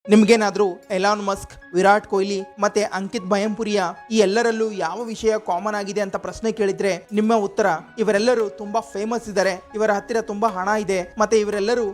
ನಿಮ್ಗೇನಾದ್ರೂ Elon Musk, Virat Kohli ಮತ್ತೆ ಅಂಕಿತ್ ಭಯಂಪುರಿಯ ಈ ಎಲ್ಲರಲ್ಲೂ ಯಾವ ವಿಷಯ ಕಾಮನ್ ಆಗಿದೆ ಅಂತ ಪ್ರಶ್ನೆ ಕೇಳಿದ್ರೆ ನಿಮ್ಮ ಉತ್ತರ ಇವರೆಲ್ಲರೂ ತುಂಬಾ ಫೇಮಸ್ ಇದ್ದಾರೆ, ಇವರ ಹತ್ತಿರ ತುಂಬಾ ಹಣ ಇದೆ ಮತ್ತೆ ಇವರೆಲ್ಲರೂ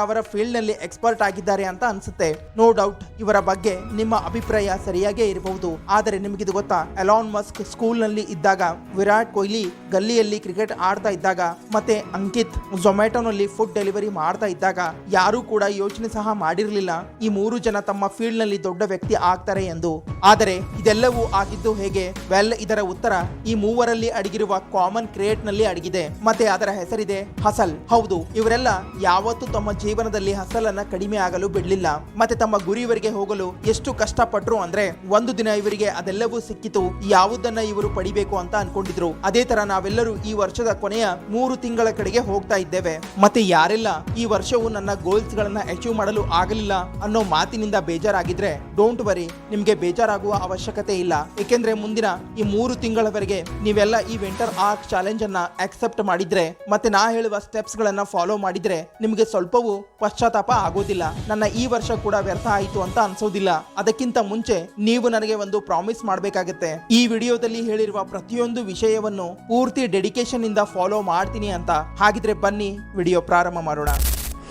ಅವರ ಫೀಲ್ಡ್ ನಲ್ಲಿ ಎಕ್ಸ್ಪರ್ಟ್ ಆಗಿದ್ದಾರೆ ಅಂತ ಅನ್ಸುತ್ತೆ. ನೋ ಡೌಟ್ ಇವರ ಬಗ್ಗೆ ನಿಮ್ಮ ಅಭಿಪ್ರಾಯ ಸರಿಯಾಗೇ ಇರಬಹುದು. ಆದರೆ ನಿಮಗಿದು ಗೊತ್ತಾ, ಎಲಾನ್ ಮಸ್ಕ್ ಸ್ಕೂಲ್ ನಲ್ಲಿ ಇದ್ದಾಗ, ವಿರಾಟ್ ಕೊಹ್ಲಿ ಗಲ್ಲಿಯಲ್ಲಿ ಕ್ರಿಕೆಟ್ ಆಡ್ತಾ ಇದ್ದಾಗ ಮತ್ತೆ ಅಂಕಿತ್ ಝೊಮ್ಯಾಟೊನಲ್ಲಿ ಫುಡ್ ಡೆಲಿವರಿ ಮಾಡ್ತಾ ಇದ್ದಾಗ ಯಾರೂ ಕೂಡ ಯೋಚನೆ ಸಹ ಮಾಡಿರಲಿಲ್ಲ ಈ ಮೂರು ಜನ ತಮ್ಮ ಫೀಲ್ಡ್ ನಲ್ಲಿ ದೊಡ್ಡ ವ್ಯಕ್ತಿ ಆಗ್ತಾರೆ ಎಂದು. ಆದರೆ ಇದೆಲ್ಲವೂ ಆಗಿದ್ದು ಹೇಗೆ? ವೆಲ್, ಇದರ ಉತ್ತರ ಈ ಮೂವರಲ್ಲಿ ಅಡಗಿರುವ ಕಾಮನ್ ಕ್ರಿಯೇಟ್ ನಲ್ಲಿ ಅಡಗಿದೆ ಮತ್ತೆ ಅದರ ಹೆಸರಿದೆ ಹಸಲ್. ಹೌದು, ಇವರೆಲ್ಲ ಯಾವತ್ತೂ ತಮ್ಮ ಜೀವನದಲ್ಲಿ ಹಸಲ್ ಅನ್ನ ಕಡಿಮೆ ಆಗಲು ಬಿಡ್ಲಿಲ್ಲ ಮತ್ತೆ ತಮ್ಮ ಗುರಿಯವರೆಗೆ ಹೋಗಲು ಎಷ್ಟು ಕಷ್ಟಪಟ್ರು ಅಂದ್ರೆ ಒಂದು ದಿನ ಇವರಿಗೆ ಅದೆಲ್ಲವೂ ಸಿಕ್ಕಿತು. ಯಾವುದನ್ನ ಇವರು ಪಡಿಬೇಕು ಅಂತ ಅನ್ಕೊಂಡಿದ್ರು. ಅದೇ ತರ ನಾವೆಲ್ಲರೂ ಈ ವರ್ಷದ ಕೊನೆಯ 3 ತಿಂಗಳ ಕಡೆಗೆ ಹೋಗ್ತಾ ಇದ್ದೇವೆ. ಮತ್ತೆ ಯಾರೆಲ್ಲ ಈ ವರ್ಷವು ನನ್ನ ಗೋಲ್ಸ್ ಗಳನ್ನ ಅಚೀವ್ ಮಾಡಲು ಆಗಲಿಲ್ಲ ಅನ್ನೋ ಮಾತಿನಿಂದ ಬೇಜಾರಾಗಿದ್ರೆ ಡೋಂಟ್ ವರಿ, ನಿಮ್ಗೆ ಬೇಜಾರಾಗುವ ಅವಶ್ಯಕತೆ ಇಲ್ಲ. ಏಕೆಂದ್ರೆ ಮುಂದಿನ ಈ 3 ತಿಂಗಳವರೆಗೆ ನೀವೆಲ್ಲ ಈ ವಿಂಟರ್ ಆರ್ಕ್ ಚಾಲೆಂಜ್ ಅನ್ನ ಅಕ್ಸೆಪ್ಟ್ ಮಾಡಿದ್ರೆ ಮತ್ತೆ ನಾ ಹೇಳುವ ಸ್ಟೆಪ್ಸ್ ಗಳನ್ನ ಫಾಲೋ ಮಾಡಿದ್ರೆ ನಿಮ್ಗೆ ಸ್ವಲ್ಪವೂ ಪಶ್ಚಾತ್ತಾಪ ಆಗೋದಿಲ್ಲ. ನನ್ನ ಈ ವರ್ಷ ಕೂಡ ವ್ಯರ್ಥ ಆಯಿತು ಅಂತ ಅನ್ಸೋದಿಲ್ಲ. ಅದಕ್ಕಿಂತ ಮುಂಚೆ ನೀವು ನನಗೆ ಒಂದು ಪ್ರಾಮಿಸ್ ಮಾಡಬೇಕಾಗತ್ತೆ. ಈ ವಿಡಿಯೋದಲ್ಲಿ ಹೇಳಿರುವ ಪ್ರತಿಯೊಂದು ವಿಷಯವನ್ನು ಪೂರ್ತಿ ಡೆಡಿಕೇಶನ್ ಇಂದ ಫಾಲೋ ಮಾಡ್ತೀನಿ ಅಂತ. ಹಾಗಿದ್ರೆ ಬನ್ನಿ ವಿಡಿಯೋ ಪ್ರಾರಂಭ ಮಾಡೋಣ.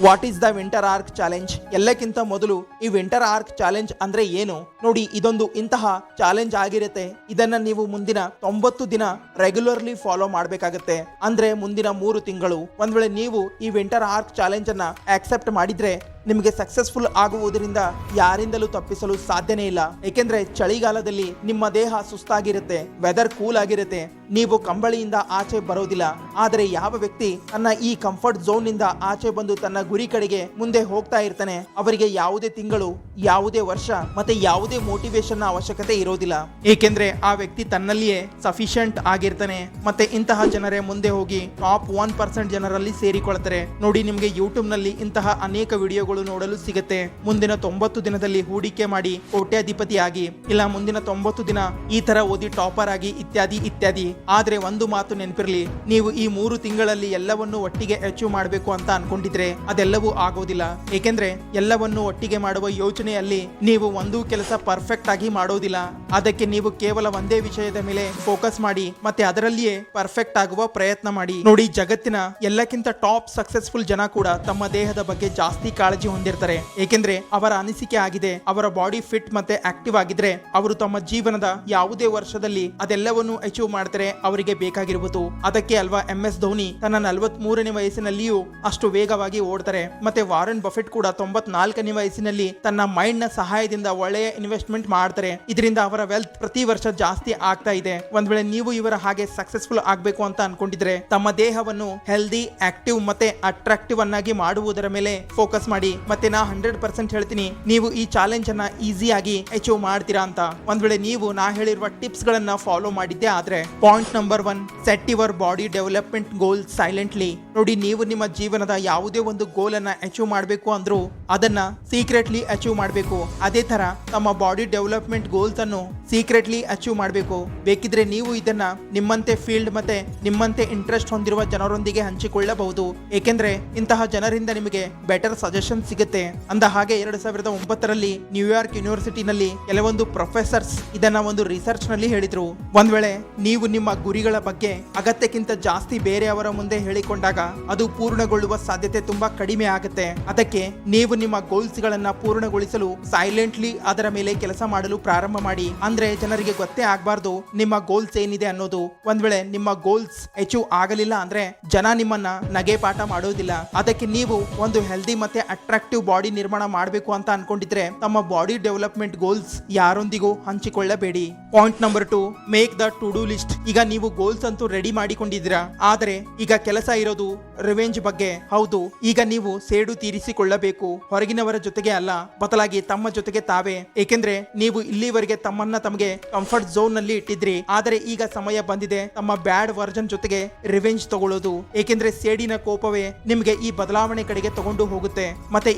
What is the winter arc challenge? ಎಲ್ಲಕ್ಕಿಂತ ಮೊದಲು ಈ ವಿಂಟರ್ ಆರ್ಕ್ ಚಾಲೆಂಜ್ ಅಂದ್ರೆ ಏನು ನೋಡಿ. ಇದೊಂದು ಇಂತಹ ಚಾಲೆಂಜ್ ಆಗಿರುತ್ತೆ. ಇದನ್ನ ನೀವು ಮುಂದಿನ 90 ದಿನ ರೆಗ್ಯುಲರ್ಲಿ ಫಾಲೋ ಮಾಡಬೇಕಾಗತ್ತೆ. ಅಂದ್ರೆ ಮುಂದಿನ 3 ತಿಂಗಳು. ಒಂದ್ ವೇಳೆ ನೀವು ಈ ವಿಂಟರ್ ಆರ್ಕ್ ಚಾಲೆಂಜ್ ಅನ್ನ ಆಕ್ಸೆಪ್ಟ್ ಮಾಡಿದ್ರೆ ನಿಮಗೆ ಸಕ್ಸಸ್ಫುಲ್ ಆಗುವುದರಿಂದ ಯಾರಿಂದಲೂ ತಪ್ಪಿಸಲು ಸಾಧ್ಯನೇ ಇಲ್ಲ. ಏಕೆಂದ್ರೆ ಚಳಿಗಾಲದಲ್ಲಿ ನಿಮ್ಮ ದೇಹ ಸುಸ್ತಾಗಿರುತ್ತೆ, ವೆದರ್ ಕೂಲ್ ಆಗಿರುತ್ತೆ, ನೀವು ಕಂಬಳಿಯಿಂದ ಆಚೆ ಬರೋದಿಲ್ಲ. ಆದರೆ ಯಾವ ವ್ಯಕ್ತಿ ತನ್ನ ಈ ಕಂಫರ್ಟ್ ಝೋನ್ ನಿಂದ ಆಚೆ ಬಂದು ತನ್ನ ಗುರಿ ಕಡೆಗೆ ಮುಂದೆ ಹೋಗ್ತಾ ಇರ್ತಾನೆ, ಅವರಿಗೆ ಯಾವುದೇ ತಿಂಗಳು, ಯಾವುದೇ ವರ್ಷ ಮತ್ತೆ ಯಾವುದೇ ಮೋಟಿವೇಶನ್ ಅವಶ್ಯಕತೆ ಇರೋದಿಲ್ಲ. ಏಕೆಂದ್ರೆ ಆ ವ್ಯಕ್ತಿ ತನ್ನಲ್ಲಿಯೇ ಸಫಿಶಿಯಂಟ್ ಆಗಿರ್ತಾನೆ. ಮತ್ತೆ ಇಂತಹ ಜನರೇ ಮುಂದೆ ಹೋಗಿ ಟಾಪ್ 1% ಜನರಲ್ಲಿ ಸೇರಿಕೊಳ್ತಾರೆ. ನೋಡಿ, ನಿಮ್ಗೆ ಯೂಟ್ಯೂಬ್ ನಲ್ಲಿ ಇಂತಹ ಅನೇಕ ವಿಡಿಯೋಗಳು ನೋಡಲು ಸಿಗುತ್ತೆ. ಮುಂದಿನ 90 ದಿನದಲ್ಲಿ ಹೂಡಿಕೆ ಮಾಡಿ ಕೋಟ್ಯಾಧಿಪತಿ ಆಗಿ, ಇಲ್ಲ ಮುಂದಿನ 90 ದಿನ ಈ ತರ ಓದಿ ಟಾಪರ್ ಆಗಿ, ಇತ್ಯಾದಿ ಇತ್ಯಾದಿ. ಆದ್ರೆ ಒಂದು ಮಾತು ನೆನಪಿರ್ಲಿ, ನೀವು ಈ 3 ತಿಂಗಳಲ್ಲಿ ಎಲ್ಲವನ್ನು ಒಟ್ಟಿಗೆ ಅಚೀವ್ ಮಾಡಬೇಕು ಅಂತ ಅನ್ಕೊಂಡಿದ್ರೆ ಅದೆಲ್ಲವೂ ಆಗೋದಿಲ್ಲ. ಏಕೆಂದ್ರೆ ಎಲ್ಲವನ್ನು ಒಟ್ಟಿಗೆ ಮಾಡುವ ಯೋಚನೆಯಲ್ಲಿ ನೀವು ಒಂದು ಕೆಲಸ ಪರ್ಫೆಕ್ಟ್ ಆಗಿ ಮಾಡೋದಿಲ್ಲ. ಅದಕ್ಕೆ ನೀವು ಕೇವಲ ಒಂದೇ ವಿಷಯದ ಮೇಲೆ ಫೋಕಸ್ ಮಾಡಿ ಮತ್ತೆ ಅದರಲ್ಲಿಯೇ ಪರ್ಫೆಕ್ಟ್ ಆಗುವ ಪ್ರಯತ್ನ ಮಾಡಿ. ನೋಡಿ, ಜಗತ್ತಿನ ಎಲ್ಲಕ್ಕಿಂತ ಟಾಪ್ ಸಕ್ಸಸ್ಫುಲ್ ಜನ ಕೂಡ ತಮ್ಮ ದೇಹದ ಬಗ್ಗೆ ಜಾಸ್ತಿ ಕಾಳಜಿ ಹೊಂದಿರ್ತಾರೆ. ಏಕೆಂದ್ರೆ ಅವರ ಅನಿಸಿಕೆ ಆಗಿದೆ, ಅವರ ಬಾಡಿ ಫಿಟ್ ಮತ್ತೆ ಆಕ್ಟಿವ್ ಆಗಿದ್ರೆ ಅವರು ತಮ್ಮ ಜೀವನದ ಯಾವುದೇ ವರ್ಷದಲ್ಲಿ ಅದೆಲ್ಲವನ್ನು ಅಚೀವ್ ಮಾಡ್ತಾರೆ ಅವರಿಗೆ ಬೇಕಾಗಿರುವುದು. ಅದಕ್ಕೆ ಅಲ್ವಾ MS ಧೋನಿ ತನ್ನ 43ನೇ ವಯಸ್ಸಿನಲ್ಲಿಯೂ ಅಷ್ಟು ವೇಗವಾಗಿ ಓಡ್ತಾರೆ. ಮತ್ತೆ ವಾರನ್ ಬಫೆಟ್ ಕೂಡ 94ನೇ ವಯಸ್ಸಿನಲ್ಲಿ ತನ್ನ ಮೈಂಡ್ ನ ಸಹಾಯದಿಂದ ಒಳ್ಳೆಯ ಇನ್ವೆಸ್ಟ್ಮೆಂಟ್ ಮಾಡ್ತಾರೆ. ಇದರಿಂದ ಅವರ ವೆಲ್ತ್ ಪ್ರತಿ ವರ್ಷ ಜಾಸ್ತಿ ಆಗ್ತಾ ಇದೆ. ಒಂದ್ ವೇಳೆ ನೀವು ಇವರ ಹಾಗೆ ಸಕ್ಸಸ್ಫುಲ್ ಆಗ್ಬೇಕು ಅಂತ ಅನ್ಕೊಂಡಿದ್ರೆ ತಮ್ಮ ದೇಹವನ್ನು ಹೆಲ್ದಿ, ಆಕ್ಟಿವ್ ಮತ್ತೆ ಅಟ್ರಾಕ್ಟಿವ್ ಅನ್ನಾಗಿ ಮಾಡುವುದರ ಮೇಲೆ ಫೋಕಸ್ ಮಾಡಿ. ಮತ್ತೆ ನಾ 100% ಹೇಳ್ತೀನಿ, ನೀವು ಈ ಚಾಲೆಂಜ್ ಅನ್ನ ಈಸಿಯಾಗಿ ಅಚೀವ್ ಮಾಡ್ತೀರಾ ಅಂತ. ಒಂದ್ ವೇಳೆ ನೀವು ನಾ ಹೇಳಿರುವ ಟಿಪ್ಸ್ ಗಳನ್ನ ಫಾಲೋ ಮಾಡಿದ್ದೆ ಆದ್ರೆ. Point number 1, set your body development goal silently. ನೋಡಿ, ನೀವು ನಿಮ್ಮ ಜೀವನದ ಯಾವುದೇ ಒಂದು ಗೋಲ್ ಅನ್ನ ಅಚೀವ್ ಮಾಡಬೇಕು ಅಂದ್ರೂ ಅದನ್ನ ಸೀಕ್ರೆಟ್ಲಿ ಅಚೀವ್ ಮಾಡಬೇಕು. ಅದೇ ತರ ತಮ್ಮ ಬಾಡಿ ಡೆವಲಪ್ಮೆಂಟ್ ಗೋಲ್ಸ್ ಅನ್ನು ಸೀಕ್ರೆಟ್ಲಿ ಅಚೀವ್ ಮಾಡಬೇಕು. ಬೇಕಿದ್ರೆ ನೀವು ಇದನ್ನ ನಿಮ್ಮಂತೆ ಫೀಲ್ಡ್ ಮತ್ತೆ ನಿಮ್ಮಂತೆ ಇಂಟ್ರೆಸ್ಟ್ ಹೊಂದಿರುವ ಜನರೊಂದಿಗೆ ಹಂಚಿಕೊಳ್ಳಬಹುದು. ಏಕೆಂದ್ರೆ ಇಂತಹ ಜನರಿಂದ ನಿಮಗೆ ಬೆಟರ್ ಸಜೆಷನ್ ಸಿಗುತ್ತೆ. ಅಂದ ಹಾಗೆ 2009ರಲ್ಲಿ ನ್ಯೂಯಾರ್ಕ್ ಯೂನಿವರ್ಸಿಟಿನಲ್ಲಿ ಕೆಲವೊಂದು ಪ್ರೊಫೆಸರ್ಸ್ ಇದನ್ನ ಒಂದು ರಿಸರ್ಚ್ ನಲ್ಲಿ ಹೇಳಿದ್ರು. ಒಂದ್ ವೇಳೆ ನೀವು ನಿಮ್ಮ ಗುರಿಗಳ ಬಗ್ಗೆ ಅಗತ್ಯಕ್ಕಿಂತ ಜಾಸ್ತಿ ಬೇರೆಯವರ ಮುಂದೆ ಹೇಳಿಕೊಂಡಾಗ ಅದು ಪೂರ್ಣಗೊಳ್ಳುವ ಸಾಧ್ಯತೆ ತುಂಬಾ ಕಡಿಮೆ ಆಗುತ್ತೆ. ಅದಕ್ಕೆ ನೀವು ನಿಮ್ಮ ಗೋಲ್ಸ್ ಗಳನ್ನ ಪೂರ್ಣಗೊಳಿಸಲು ಸೈಲೆಂಟ್ಲಿ ಅದರ ಮೇಲೆ ಕೆಲಸ ಮಾಡಲು ಪ್ರಾರಂಭ ಮಾಡಿ. ಅಂದ್ರೆ ಜನರಿಗೆ ಗೊತ್ತೇ ಆಗ್ಬಾರ್ದು ನಿಮ್ಮ ಗೋಲ್ಸ್ ಏನಿದೆ ಅನ್ನೋದು. ಒಂದ್ ವೇಳೆ ನಿಮ್ಮ ಗೋಲ್ಸ್ ಅಚೀವ್ ಆಗಲಿಲ್ಲ ಅಂದ್ರೆ ಜನ ನಿಮ್ಮನ್ನ ನಗೆ ಪಾಠ ಮಾಡೋದಿಲ್ಲ. ಅದಕ್ಕೆ ನೀವು ಒಂದು ಹೆಲ್ದಿ ಮತ್ತೆ ಅಟ್ರಾಕ್ಟಿವ್ ಬಾಡಿ ನಿರ್ಮಾಣ ಮಾಡಬೇಕು ಅಂತ ಅನ್ಕೊಂಡಿದ್ರೆ ತಮ್ಮ ಬಾಡಿ ಡೆವಲಪ್ಮೆಂಟ್ ಗೋಲ್ಸ್ ಯಾರೊಂದಿಗೂ ಹಂಚಿಕೊಳ್ಳಬೇಡಿ. Point number 2, make the to do list. ಈಗ ನೀವು ಗೋಲ್ಸ್ ಅಂತೂ ರೆಡಿ ಮಾಡಿಕೊಂಡಿದ್ದೀರಾ, ಆದರೆ ಈಗ ಕೆಲಸ ಇರೋದು ರಿವೆಂಜ್ ಬಗ್ಗೆ. ಹೌದು, ಈಗ ನೀವು ಸೇಡು ತೀರಿಸಿಕೊಳ್ಳಬೇಕು. ಹೊರಗಿನವರ ಜೊತೆಗೆ ಅಲ್ಲ, ಬದಲಾಗಿ ತಮ್ಮ ಜೊತೆಗೆ ತಾವೇ. ಏಕೆಂದ್ರೆ ನೀವು ಇಲ್ಲಿವರೆಗೆ ತಮ್ಮನ್ನ ತಮಗೆ ಕಂಫರ್ಟ್ ಝೋನ್ ನಲ್ಲಿ ಇಟ್ಟಿದ್ರಿ. ಆದರೆ ಈಗ ಸಮಯ ಬಂದಿದೆ ತಮ್ಮ ಬ್ಯಾಡ್ ವರ್ಜನ್ ಜೊತೆಗೆ ರಿವೆಂಜ್ ತಗೊಳ್ಳೋದು. ಏಕೆಂದ್ರೆ ಸೇಡಿನ ಕೋಪವೇ ನಿಮಗೆ ಈ ಬದಲಾವಣೆ ಕಡೆಗೆ ತಗೊಂಡು ಹೋಗುತ್ತೆ. ಮತ್ತೆ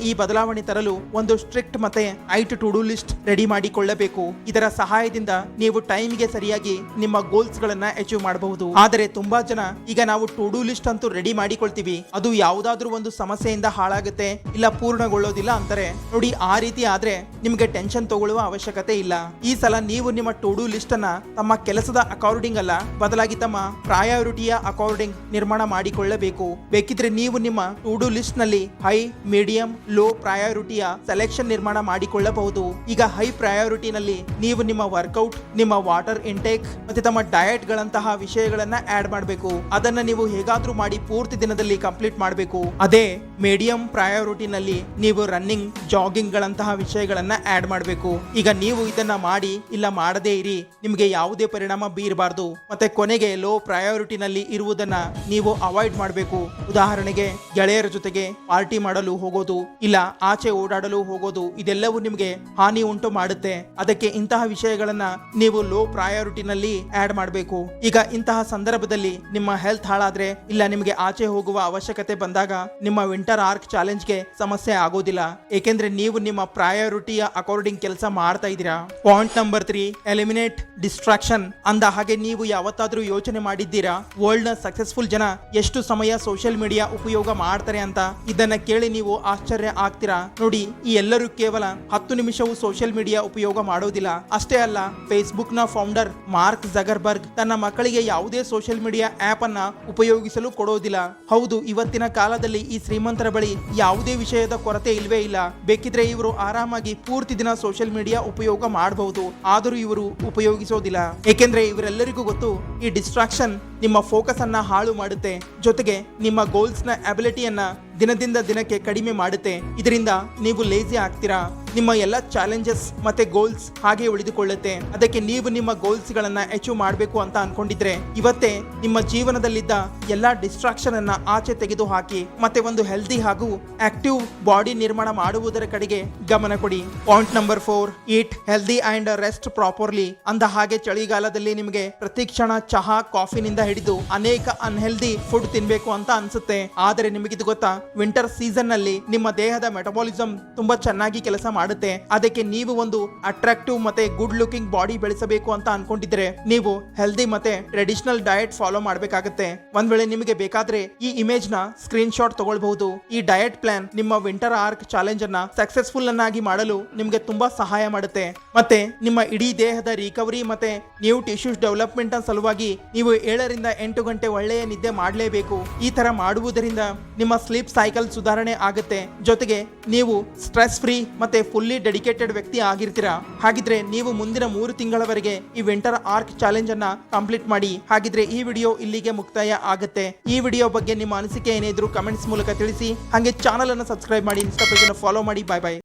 ಈ ಬದಲಾವಣೆ ತರಲು ಒಂದು ಸ್ಟ್ರಿಕ್ಟ್ ಮತ್ತೆ ಐಟ್ ಟು ಡೂ ಲಿಸ್ಟ್ ರೆಡಿ ಮಾಡಿಕೊಳ್ಳಬೇಕು. ಇದರ ಸಹಾಯದಿಂದ ನೀವು ಟೈಮ್ಗೆ ಸರಿಯಾಗಿ ನಿಮ್ಮ ಗೋಲ್ಸ್ ಗಳನ್ನ ಅಚೀವ್ ಮಾಡಬಹುದು. ಆದರೆ ತುಂಬಾ ಜನ ಈಗ ನಾವು ಟು ಡೂ ಲಿಸ್ಟ್ ಅಂತೂ ರೆಡಿ ಮಾಡಿಕೊಳ್ತೀವಿ, ಅದು ಯಾವುದಾದ್ರೂ ಒಂದು ಸಮಸ್ಯೆಯಿಂದ ಹಾಳಾಗುತ್ತೆ ಇಲ್ಲ ಪೂರ್ಣಗೊಳ್ಳುತ್ತೆ ತಗೊಳ್ಳೋದಿಲ್ಲ ಅಂತಾರೆ. ನೋಡಿ, ಆ ರೀತಿ ಆದ್ರೆ ನಿಮ್ಗೆ ಟೆನ್ಷನ್ ತಗೊಳ್ಳುವ ಅವಶ್ಯಕತೆ ಇಲ್ಲ. ಈ ಸಲ ನೀವು ನಿಮ್ಮ ಟು ಡೂ ಲಿಸ್ಟ್ ಅನ್ನ ತಮ್ಮ ಕೆಲಸದ ಅಕಾರ್ಡಿಂಗ್ ಅಲ್ಲ, ಬದಲಾಗಿ ತಮ್ಮ ಪ್ರಯಾರಿಟಿಯ ಅಕಾರ್ಡಿಂಗ್ ನಿರ್ಮಾಣ ಮಾಡಿಕೊಳ್ಳಬೇಕು. ಬೇಕಿದ್ರೆ ನೀವು ನಿಮ್ಮ ಟು ಡೂ ಲಿಸ್ಟ್ ನಲ್ಲಿ ಹೈ, ಮೀಡಿಯಂ, ಲೋ ಪ್ರಯಾರಿಟಿಯ ಸೆಲೆಕ್ಷನ್ ನಿರ್ಮಾಣ ಮಾಡಿಕೊಳ್ಳಬಹುದು. ಈಗ ಹೈ ಪ್ರಯಾರಿಟಿ ನಲ್ಲಿ ನೀವು ನಿಮ್ಮ ವರ್ಕೌಟ್, ನಿಮ್ಮ ವಾಟರ್ ಇಂಟೇಕ್ ಮತ್ತೆ ತಮ್ಮ ಡಯಟ್ ಗಳಂತಹ ವಿಷಯಗಳನ್ನ ಆಡ್ ಮಾಡಬೇಕು. ಅದನ್ನ ನೀವು ಹೇಗಾದ್ರೂ ಮಾಡಿ ಪೂರ್ತಿ ದಿನದಲ್ಲಿ ಕಂಪ್ಲೀಟ್ ಮಾಡಬೇಕು. ಅದೇ ಮೀಡಿಯಂ ಪ್ರಯಾರಿಟಿ ನಲ್ಲಿ ನೀವು ರನ್ನಿಂಗ್, ಜಾಗಿಂಗ್ ಗಳಂತಹ ವಿಷಯಗಳನ್ನ ಆಡ್ ಮಾಡಬೇಕು. ಈಗ ನೀವು ಇದನ್ನ ಮಾಡಿ ಇಲ್ಲ ಮಾಡದೇ ಇರಿ, ನಿಮಗೆ ಯಾವುದೇ ಪರಿಣಾಮ ಬೀರಬಾರ್ದು. ಮತ್ತೆ ಕೊನೆಗೆ ಲೋ ಪ್ರಯಾರಿಟಿ ನಲ್ಲಿ ಇರುವುದನ್ನ ನೀವು ಅವಾಯ್ಡ್ ಮಾಡಬೇಕು. ಉದಾಹರಣೆಗೆ ಗೆಳೆಯರ ಜೊತೆಗೆ ಪಾರ್ಟಿ ಮಾಡಲು ಹೋಗೋದು, ಇಲ್ಲ ಆಚೆ ಓಡಾಡಲು ಹೋಗೋದು, ಇದೆಲ್ಲವೂ ನಿಮಗೆ ಹಾನಿ ಉಂಟು ಮಾಡುತ್ತೆ. ಅದಕ್ಕೆ ಇಂತಹ ವಿಷಯಗಳನ್ನ ನೀವು ಲೋ ಪ್ರಯಾರಿಟಿ ನಲ್ಲಿ ಆಡ್ ಮಾಡಬೇಕು. ಈಗ ಇಂತಹ ಸಂದರ್ಭದಲ್ಲಿ ನಿಮ್ಮ ಹೆಲ್ತ್ ಹಾಳಾದ್ರೆ ಇಲ್ಲ ನಿಮಗೆ ಆಚೆ ಹೋಗುವ ಅವಶ್ಯಕತೆ ಬಂದಾಗ ನಿಮ್ಮ ವಿಂಟರ್ ಆರ್ಕ್ ಚಾಲೆಂಜ್ ಗೆ ಸಮಸ್ಯೆ ಆಗೋದಿಲ್ಲ, ಏಕೆಂದ್ರೆ ನೀವು ನಿಮ್ಮ ಪ್ರಯಾರಿಟಿಯ ಅಕಾರ್ಡಿಂಗ್ ಕೆಲಸ ಮಾಡ್ತಾ ಇದ್ದೀರಾ. Point number 3, eliminate distraction. ಅಂದ ಹಾಗೆ ನೀವು ಯಾವತ್ತಾದ್ರೂ ಯೋಚನೆ ಮಾಡಿದ್ದೀರಾ ವರ್ಲ್ಡ್ ನ ಸಕ್ಸಸ್ಫುಲ್ ಜನ ಎಷ್ಟು ಸಮಯ ಸೋಷಿಯಲ್ ಮೀಡಿಯಾ ಉಪಯೋಗ ಮಾಡ್ತಾರೆ ಅಂತ? ಇದನ್ನ ಕೇಳಿ ನೀವು ಆಶ್ಚರ್ಯ ಆಗ್ತೀರಾ. ನೋಡಿ, ಈ ಎಲ್ಲರೂ ಕೇವಲ 10 ನಿಮಿಷವೂ ಸೋಷಿಯಲ್ ಮೀಡಿಯಾ ಉಪಯೋಗ ಮಾಡೋದಿಲ್ಲ. ಅಷ್ಟೇ ಅಲ್ಲ, ಫೇಸ್ಬುಕ್ ನ ಫೌಂಡರ್ ಮಾರ್ಕ್ ಜಗರ್ಬರ್ಗ್ ತನ್ನ ಮಕ್ಕಳಿಗೆ ಯಾವುದೇ ಸೋಷಿಯಲ್ ಮೀಡಿಯಾ ಆಪ್ ಅನ್ನ ಉಪಯೋಗಿಸಲು ಕೊಡೋದಿಲ್ಲ. ಹೌದು, ಇವತ್ತಿನ ಕಾಲದಲ್ಲಿ ಈ ಶ್ರೀಮಂತರ ಬಳಿ ಯಾವುದೇ ವಿಷಯದ ಕೊರತೆ ಇಲ್ವೇ ಇಲ್ಲ. ಬೇಕಿದ್ರೆ ಇವರು ಆರಾಮಾಗಿ ಪೂರ್ತಿ ದಿನ ಸೋಷಿಯಲ್ ಮೀಡಿಯಾ ಉಪಯೋಗ ಮಾಡಬಹುದು, ಆದರೂ ಇವರು ಉಪಯೋಗಿಸೋದಿಲ್ಲ. ಏಕೆಂದ್ರೆ ಇವರೆಲ್ಲರಿಗೂ ಗೊತ್ತು, ಈ ಡಿಸ್ಟ್ರಾಕ್ಷನ್ ನಿಮ್ಮ ಫೋಕಸ್ ಅನ್ನ ಹಾಳು ಮಾಡುತ್ತೆ, ಜೊತೆಗೆ ನಿಮ್ಮ ಗೋಲ್ಸ್ ನ ಅಬಿಲಿಟಿಯನ್ನ ದಿನದಿಂದ ದಿನಕ್ಕೆ ಕಡಿಮೆ ಮಾಡುತ್ತೆ. ಇದರಿಂದ ನೀವು ಲೇಜಿ ಆಗ್ತೀರಾ, ನಿಮ್ಮ ಎಲ್ಲ ಚಾಲೆಂಜಸ್ ಮತ್ತೆ ಗೋಲ್ಸ್ ಹಾಗೆ ಉಳಿದುಕೊಳ್ಳುತ್ತೆ. ಅದಕ್ಕೆ ನೀವು ನಿಮ್ಮ ಗೋಲ್ಸ್ ಗಳನ್ನ ಅಚೀವ್ ಮಾಡಬೇಕು ಅಂತ ಅನ್ಕೊಂಡಿದ್ರೆ ಇವತ್ತೇ ನಿಮ್ಮ ಜೀವನದಲ್ಲಿದ್ದ ಎಲ್ಲಾ ಡಿಸ್ಟ್ರಾಕ್ಷನ್ ಅನ್ನ ಆಚೆ ತೆಗೆದು ಹಾಕಿ ಮತ್ತೆ ಒಂದು ಹೆಲ್ದಿ ಹಾಗೂ ಆಕ್ಟಿವ್ ಬಾಡಿ ನಿರ್ಮಾಣ ಮಾಡುವುದರ ಕಡೆಗೆ ಗಮನ ಕೊಡಿ. Point number 4, eat healthy and rest properly. ಅಂದ ಹಾಗೆ ಚಳಿಗಾಲದಲ್ಲಿ ನಿಮಗೆ ಪ್ರತಿ ಕ್ಷಣ ಚಹಾ, ಕಾಫಿನಿಂದ ಹಿಡಿದು ಅನೇಕ ಅನ್ಹೆಲ್ದಿ ಫುಡ್ ತಿನ್ಬೇಕು ಅಂತ ಅನ್ಸುತ್ತೆ. ಆದರೆ ನಿಮಗಿದು ಗೊತ್ತಾ, ವಿಂಟರ್ ಸೀಸನ್ ನಲ್ಲಿ ನಿಮ್ಮ ದೇಹದ ಮೆಟಬಾಲಿಸಮ್ ತುಂಬಾ ಚೆನ್ನಾಗಿ ಕೆಲಸ ಮಾಡುತ್ತೆ. ಅದಕ್ಕೆ ನೀವು ಒಂದು ಅಟ್ರಾಕ್ಟಿವ್ ಮತ್ತೆ ಗುಡ್ ಲುಕಿಂಗ್ ಬಾಡಿ ಬೆಳೆಸಬೇಕು ಅಂತ ಅನ್ಕೊಂಡಿದ್ರೆ ನೀವು ಹೆಲ್ದಿ ಮತ್ತೆ ಟ್ರೆಡಿಷನಲ್ ಡಯಟ್ ಫಾಲೋ ಮಾಡಬೇಕಾಗುತ್ತೆ. ಒಂದ್ ವೇಳೆ ನಿಮಗೆ ಬೇಕಾದ್ರೆ ಈ ಇಮೇಜ್ ನ ಸ್ಕ್ರೀನ್ ಶಾಟ್ ತಗೊಳ್ಬಹುದು. ಈ ಡಯಟ್ ಪ್ಲಾನ್ ನಿಮ್ಮ ವಿಂಟರ್ ಆರ್ಕ್ ಚಾಲೆಂಜ್ ಅನ್ನ ಸಕ್ಸಸ್ಫುಲ್ ಅನ್ನಾಗಿ ಮಾಡಲು ನಿಮಗೆ ತುಂಬಾ ಸಹಾಯ ಮಾಡುತ್ತೆ. ಮತ್ತೆ ನಿಮ್ಮ ಇಡೀ ದೇಹದ ರಿಕವರಿ ಮತ್ತೆ ನ್ಯೂ ಟಿಶ್ಯೂಸ್ ಡೆವಲಪ್ಮೆಂಟ್ ಸಲುವಾಗಿ ನೀವು 7 ರಿಂದ 8 ಗಂಟೆ ಒಳ್ಳೆಯ ನಿದ್ದೆ ಮಾಡಲೇಬೇಕು. ಈ ತರ ಮಾಡುವುದರಿಂದ ನಿಮ್ಮ ಸ್ಲೀಪ್ ಸೈಕಲ್ ಸುಧಾರಣೆ ಆಗುತ್ತೆ, ಜೊತೆಗೆ ನೀವು ಸ್ಟ್ರೆಸ್ ಫ್ರೀ ಮತ್ತೆ ಫುಲ್ಲಿ ಡೆಡಿಕೇಟೆಡ್ ವ್ಯಕ್ತಿ ಆಗಿರ್ತೀರಾ. ಹಾಗಿದ್ರೆ ನೀವು ಮುಂದಿನ 3 ತಿಂಗಳವರೆಗೆ ಈ ವಿಂಟರ್ ಆರ್ಕ್ ಚಾಲೆಂಜ್ ಅನ್ನ ಕಂಪ್ಲೀಟ್ ಮಾಡಿ. ಹಾಗಿದ್ರೆ ಈ ವಿಡಿಯೋ ಇಲ್ಲಿಗೆ ಮುಕ್ತಾಯ ಆಗುತ್ತೆ. ಈ ವಿಡಿಯೋ ಬಗ್ಗೆ ನಿಮ್ಮ ಅನಿಸಿಕೆ ಏನಿದ್ರು ಕಮೆಂಟ್ಸ್ ಮೂಲಕ ತಿಳಿಸಿ. ಹಾಗೆ ಚಾನಲ್ ಅನ್ನು ಸಬ್ಸ್ಕ್ರೈಬ್ ಮಾಡಿ, ಇನ್ಸ್ಟಾ ಪೇಜ್ ಅನ್ನು ಫಾಲೋ ಮಾಡಿ. ಬಾಯ್ ಬಾಯ್.